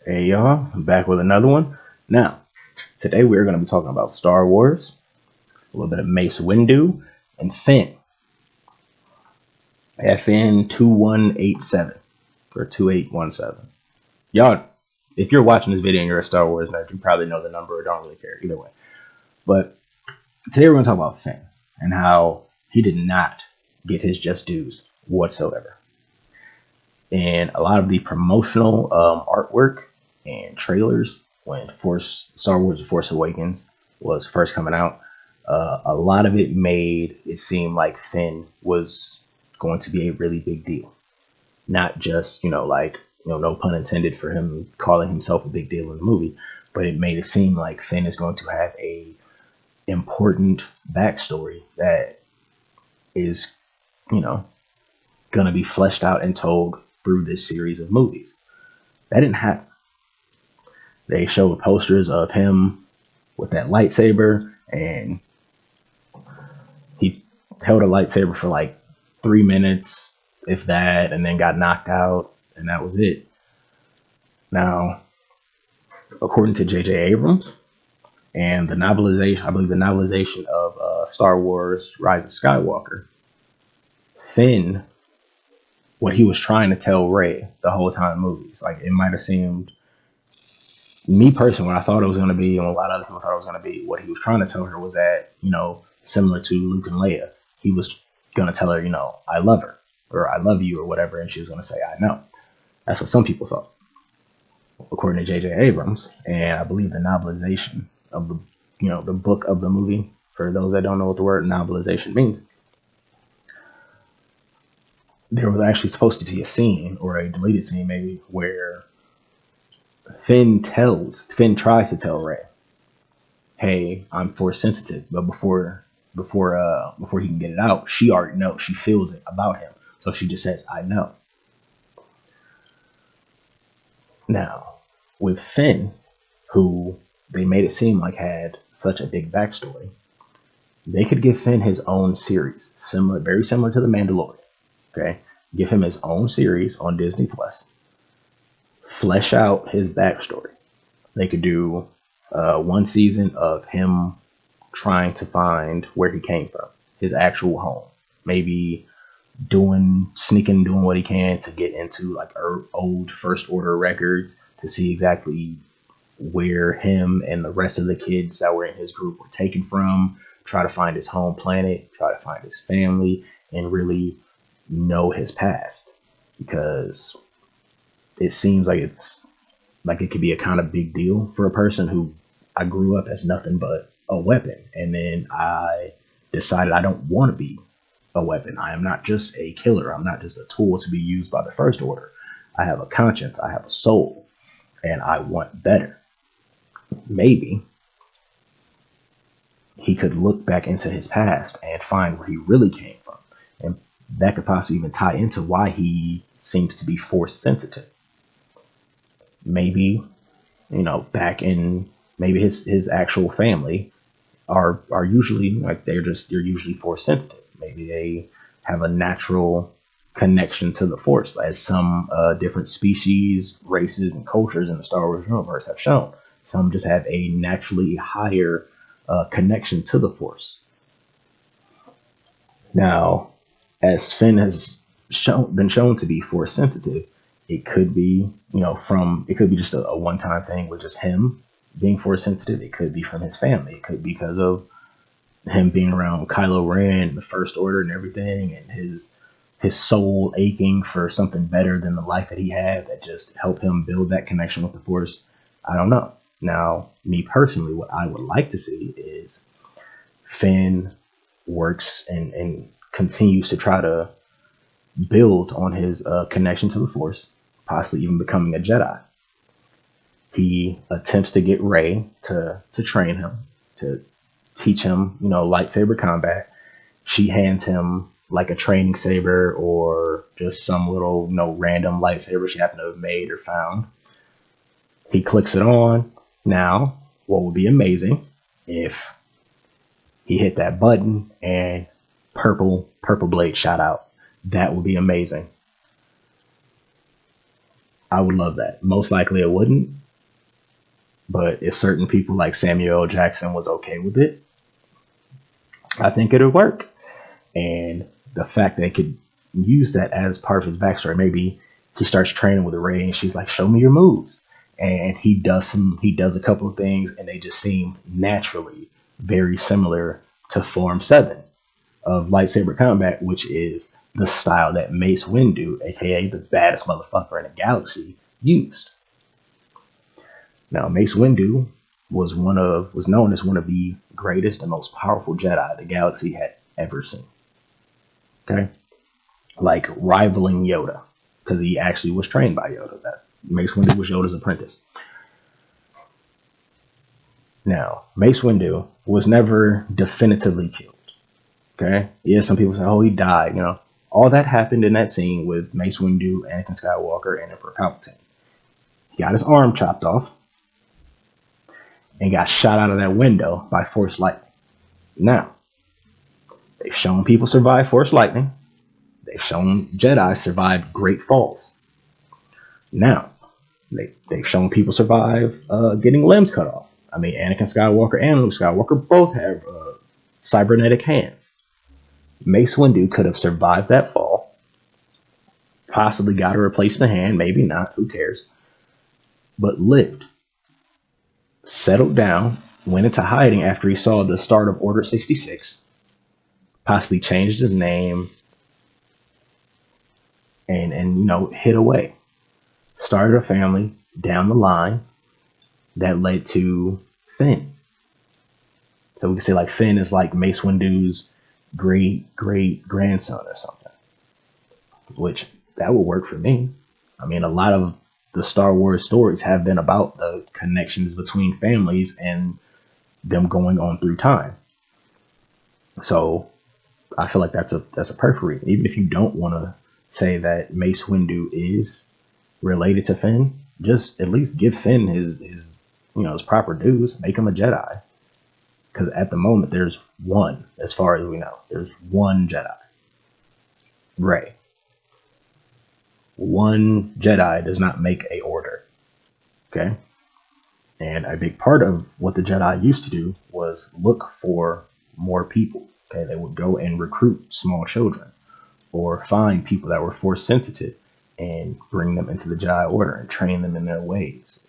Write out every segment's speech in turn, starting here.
Hey y'all, I'm back with another one. Now, today we're going to be talking about Star Wars, a little bit of Mace Windu, and Finn. FN 2187 or 2817. Y'all, if you're watching this video and you're a Star Wars nerd, you probably know the number or don't really care either way. But today we're going to talk about Finn and how he did not get his just dues whatsoever. And a lot of the promotional artwork and trailers when Star Wars: The Force Awakens was first coming out, a lot of it made it seem like Finn was going to be a really big deal. Not just no pun intended for him calling himself a big deal in the movie, but it made it seem like Finn is going to have a important backstory that is you know going to be fleshed out and told through this series of movies. That didn't happen. They showed posters of him with that lightsaber, and he held a lightsaber for like 3 minutes, if that, and then got knocked out, and that was it. Now, according to J.J. Abrams and the novelization, I believe the novelization of Star Wars: Rise of Skywalker, Finn, what he was trying to tell Rey the whole time in movies, like it might have seemed me personally, what I thought it was going to be, and a lot of other people thought it was going to be, what he was trying to tell her was that, similar to Luke and Leia, he was going to tell her, I love her, or I love you, or whatever, and she was going to say, I know. That's what some people thought, according to J.J. Abrams, and I believe the novelization of the book of the movie, for those that don't know what the word novelization means, there was actually supposed to be a scene, or a deleted scene maybe, where Finn tries to tell Rey, hey, I'm force sensitive. But before he can get it out, she already knows. She feels it about him. So she just says, I know. Now, with Finn, who they made it seem like had such a big backstory, they could give Finn his own series, very similar to The Mandalorian. Okay? Give him his own series on Disney Plus. Flesh out his backstory. They could do one season of him trying to find where he came from, his actual home. Maybe doing what he can to get into like old First Order records to see exactly where him and the rest of the kids that were in his group were taken from. Try to find his home planet, try to find his family, and really know his past, because it seems like it could be a kind of big deal for a person who I grew up as nothing but a weapon. And then I decided I don't want to be a weapon. I am not just a killer. I'm not just a tool to be used by the First Order. I have a conscience. I have a soul. And I want better. Maybe he could look back into his past and find where he really came from. And that could possibly even tie into why he seems to be force sensitive. Maybe back in maybe his actual family are usually like they're usually force sensitive. Maybe they have a natural connection to the force, as some different species, races, and cultures in the Star Wars universe have shown. Some just have a naturally higher connection to the force. Now, as Finn has been shown to be force sensitive, it could be, it could be just a one time thing with just him being force sensitive. It could be from his family. It could be because of him being around Kylo Ren and the First Order and everything, and his soul aching for something better than the life that he had that just helped him build that connection with the Force. I don't know. Now, me personally, what I would like to see is Finn works and continues to try to build on his connection to the Force, possibly even becoming a Jedi. He attempts to get Rey to train him, to teach him, lightsaber combat. She hands him like a training saber or just some little, random lightsaber she happened to have made or found. He clicks it on. Now, what would be amazing if he hit that button and purple blade shot out. That would be amazing. I would love that. Most likely it wouldn't, but if certain people like Samuel L. Jackson was okay with it, I think it'd work. And the fact that they could use that as part of his backstory, maybe he starts training with Ray, and she's like, "Show me your moves," and he does a couple of things, and they just seem naturally very similar to Form Seven of lightsaber combat, which is the style that Mace Windu, aka the baddest motherfucker in the galaxy, used. Now, Mace Windu was known as one of the greatest and most powerful Jedi the galaxy had ever seen. Okay, like rivaling Yoda, because he actually was trained by Yoda. That Mace Windu was Yoda's apprentice. Now, Mace Windu was never definitively killed. Okay, yeah, some people say, "Oh, he died." All that happened in that scene with Mace Windu, Anakin Skywalker, and Emperor Palpatine. He got his arm chopped off and got shot out of that window by Force lightning. Now, they've shown people survive Force lightning. They've shown Jedi survive great falls. Now, they've shown people survive getting limbs cut off. I mean, Anakin Skywalker and Luke Skywalker both have cybernetic hands. Mace Windu could have survived that fall, possibly got a replacement hand, maybe not, who cares, but lived, settled down, went into hiding after he saw the start of Order 66, possibly changed his name, and hid away. Started a family down the line that led to Finn. So we could say like Finn is like Mace Windu's great great grandson or something, which that would work for me. I mean, a lot of the Star Wars stories have been about the connections between families and them going on through time. So I feel like that's a perfect reason. Even if you don't want to say that Mace Windu is related to Finn, just at least give Finn his proper dues. Make him a Jedi, because at the moment there's one, as far as we know, there's one Jedi, Rey. One Jedi does not make a order. Okay, and a big part of what the Jedi used to do was look for more people. Okay, they would go and recruit small children or find people that were force sensitive and bring them into the Jedi Order and train them in their ways.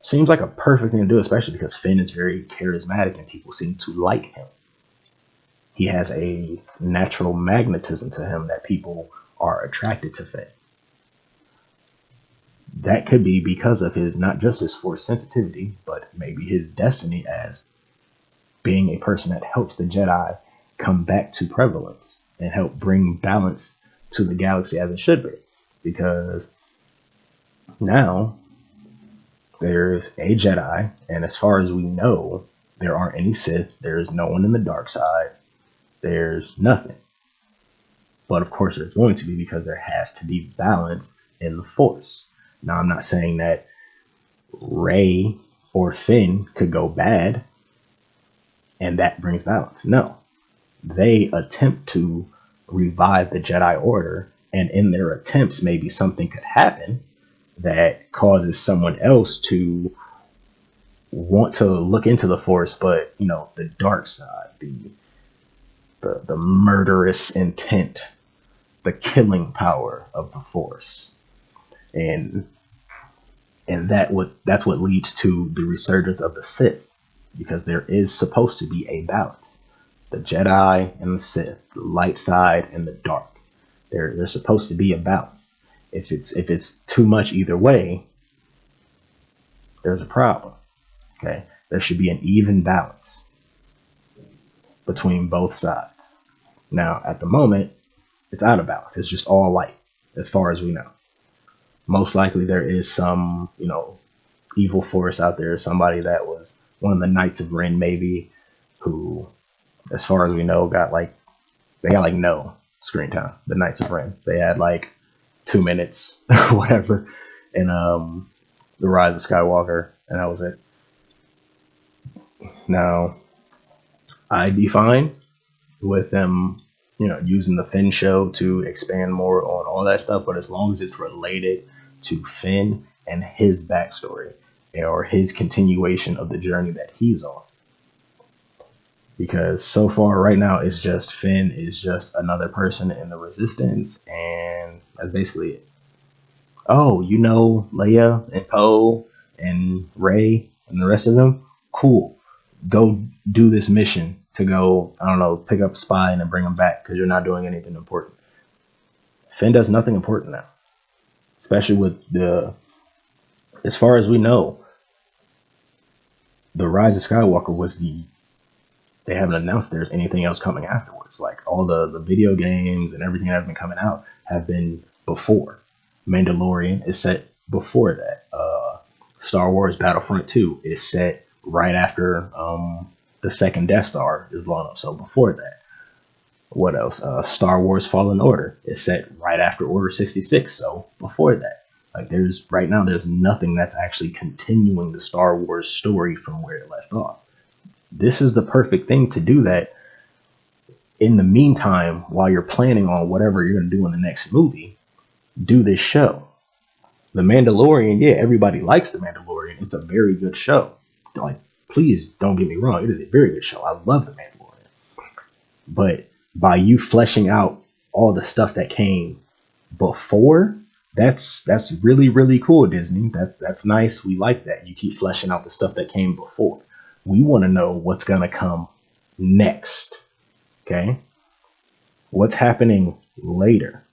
Seems like a perfect thing to do, especially because Finn is very charismatic and people seem to like him. He has a natural magnetism to him that people are attracted to Finn. That could be because of his, not just his force sensitivity, but maybe his destiny as being a person that helps the Jedi come back to prevalence and help bring balance to the galaxy as it should be. Because now there's a Jedi, and as far as we know, there aren't any Sith. There's no one in the dark side. There's nothing. But of course, there's going to be, because there has to be balance in the Force. Now, I'm not saying that Rey or Finn could go bad and that brings balance. No. They attempt to revive the Jedi Order, and in their attempts, maybe something could happen that causes someone else to want to look into the Force, but the dark side, the murderous intent, the killing power of the Force, and that's what leads to the resurgence of the Sith, because there is supposed to be a balance. The Jedi and the Sith, the light side and the dark. There's supposed to be a balance. If it's too much either way, there's a problem. Okay, there should be an even balance between both sides. Now, at the moment, it's out of balance. It's just all light, as far as we know. Most likely, there is some evil force out there. Somebody that was one of the Knights of Ren, maybe, who, as far as we know, they got no screen time. The Knights of Ren, they had 2 minutes, whatever, in the Rise of Skywalker, and that was it. Now, I'd be fine with them, using the Finn show to expand more on all that stuff, but as long as it's related to Finn and his backstory or his continuation of the journey that he's on. Because so far, right now, it's just Finn is just another person in the Resistance, and that's basically it. Oh, you know Leia and Poe and Ray and the rest of them? Cool. Go do this mission to go, I don't know, pick up a spy and then bring them back because you're not doing anything important. Finn does nothing important now, especially with as far as we know, the Rise of Skywalker was they haven't announced there's anything else coming afterwards. Like all the video games and everything that's been coming out have been before. Mandalorian is set before that. Star Wars Battlefront 2 is set right after the second Death Star is blown up. So before that. What else? Star Wars Fallen Order is set right after Order 66. So before that. Like right now there's nothing that's actually continuing the Star Wars story from where it left off. This is the perfect thing to do that in the meantime while you're planning on whatever you're going to do in the next movie. Do this show. The Mandalorian, yeah, everybody likes The Mandalorian. It's a very good show. Like, please don't get me wrong. It is a very good show. I love The Mandalorian. But by you fleshing out all the stuff that came before, that's really, really cool, Disney. That's nice. We like that. You keep fleshing out the stuff that came before. We want to know what's going to come next. Okay? What's happening later?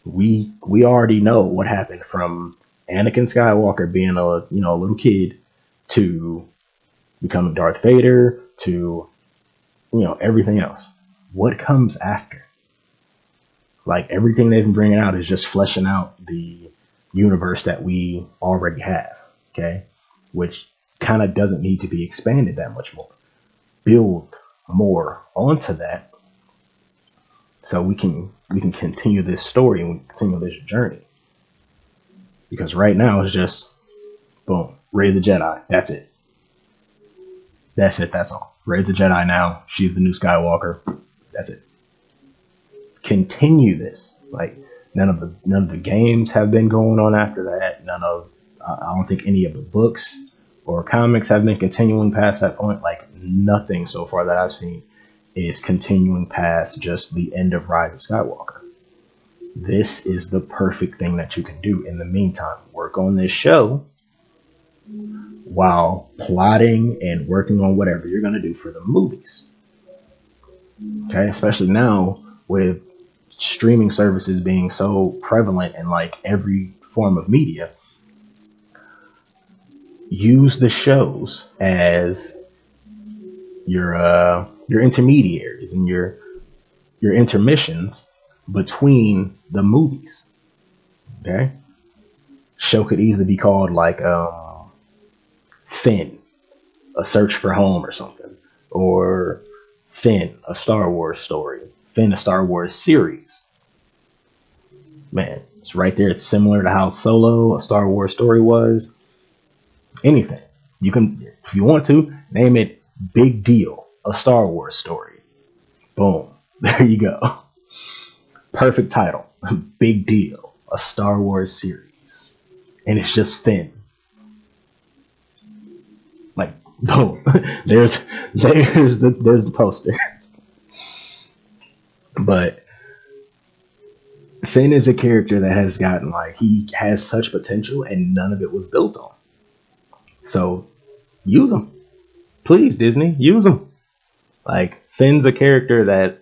We already know what happened from Anakin Skywalker being a little kid to becoming Darth Vader to everything else. What comes after? Like everything they've been bringing out is just fleshing out the universe that we already have. Okay, which kind of doesn't need to be expanded that much more. Build more onto that so we can continue this story and we continue this journey. Because right now it's just boom, Rey the Jedi. That's it. That's all. Rey's the Jedi now. She's the new Skywalker. That's it. Continue this. Like none of the games have been going on after that. I don't think any of the books or comics have been continuing past that point. Like nothing so far that I've seen is continuing past just the end of Rise of Skywalker. This is the perfect thing that you can do in the meantime. Work on this show while plotting and working on whatever you're going to do for the movies. Okay, especially now with streaming services being so prevalent in like every form of media. Use the shows as your intermediaries and your intermissions between the movies. Okay, show could easily be called like Finn, A Search for Home or something, or Finn, A Star Wars Story, Finn, A Star Wars Series. Man, it's right there. It's similar to how Solo, A Star Wars Story was. Anything. You can, if you want to, name it Big Deal, A Star Wars Story. Boom. There you go. Perfect title. Big Deal, A Star Wars Series. And it's just Finn. Like, boom. there's the poster. But Finn is a character that has gotten like he has such potential and none of it was built on. So use him. Please, Disney, use him. Like Finn's a character that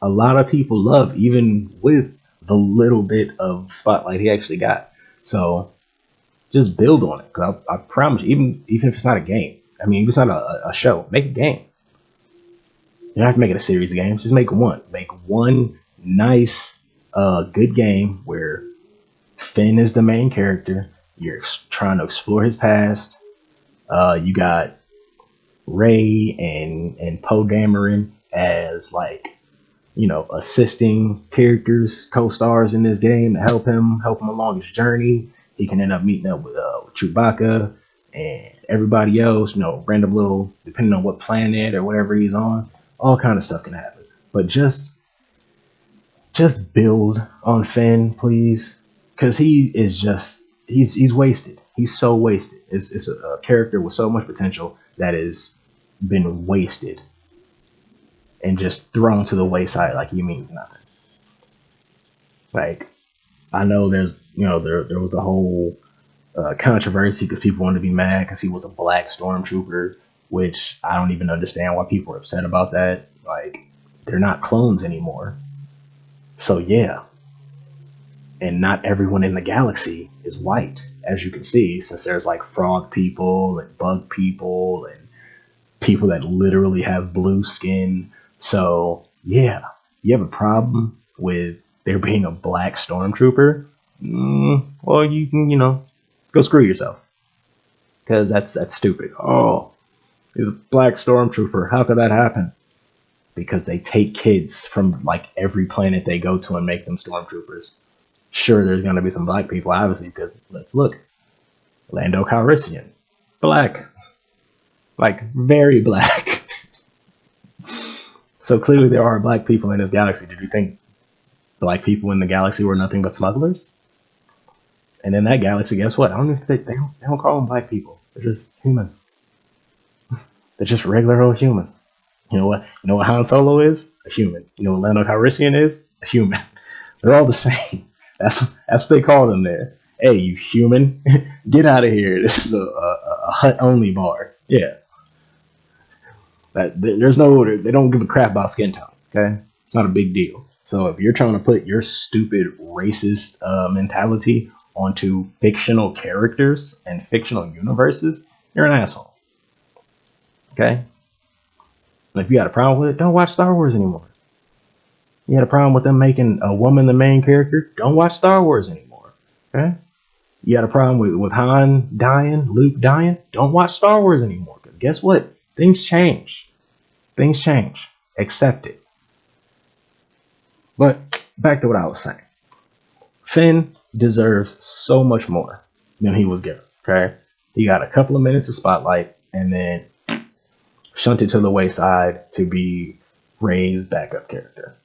a lot of people love, even with the little bit of spotlight he actually got. So just build on it. Cause I promise you, even if it's not a game, I mean, if it's not a show, make a game. You don't have to make it a series of games. Just make one. Make one nice, good game where Finn is the main character. You're trying to explore his past. You got Rey and Poe Dameron as like assisting characters, co-stars in this game to help him along his journey. He can end up meeting up with Chewbacca and everybody else. Random little, depending on what planet or whatever he's on, all kind of stuff can happen. But just build on Finn, please, because he is just he's wasted. He's so wasted. It's a character with so much potential that has been wasted and just thrown to the wayside like he means nothing. Like I know there's there was the whole controversy because people wanted to be mad because he was a black stormtrooper, which I don't even understand why people are upset about that. Like they're not clones anymore, so yeah. And not everyone in the galaxy is white, as you can see, since there's like frog people and bug people and people that literally have blue skin. So yeah, you have a problem with there being a black stormtrooper. Well, you can go screw yourself because that's stupid. Oh, he's a black stormtrooper. How could that happen? Because they take kids from like every planet they go to and make them stormtroopers. Sure, there's gonna be some black people, obviously, because let's look. Lando Calrissian, black, like very black. So clearly there are black people in this galaxy. Did you think black people in the galaxy were nothing but smugglers? And in that galaxy, guess what? I don't even think they don't call them black people. They're just humans. They're just regular old humans. You know what? You know what Han Solo is? A human. You know what Lando Calrissian is? A human. They're all the same. That's what they call them there. Hey, you human, get out of here. This is a hut only bar. Yeah, there's no they don't give a crap about skin tone. Okay, it's not a big deal. So if you're trying to put your stupid racist mentality onto fictional characters and fictional universes, you're an asshole. Okay, and if you got a problem with it, don't watch Star Wars anymore. You had a problem with them making a woman the main character, don't watch Star Wars anymore. Okay, you got a problem with Han dying, Luke dying, don't watch Star Wars anymore. Because guess what? Things change. Things change. Accept it. But back to what I was saying. Finn deserves so much more than he was given. Okay? He got a couple of minutes of spotlight and then shunted to the wayside to be Rey's backup character.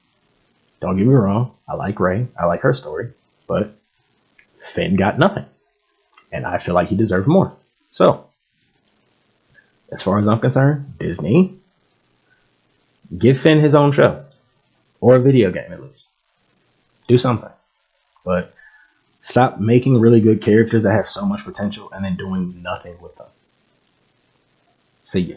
Don't get me wrong, I like Rey. I like her story. But Finn got nothing. And I feel like he deserves more. So, as far as I'm concerned, Disney, give Finn his own show. Or a video game at least. Do something. But stop making really good characters that have so much potential and then doing nothing with them. See ya.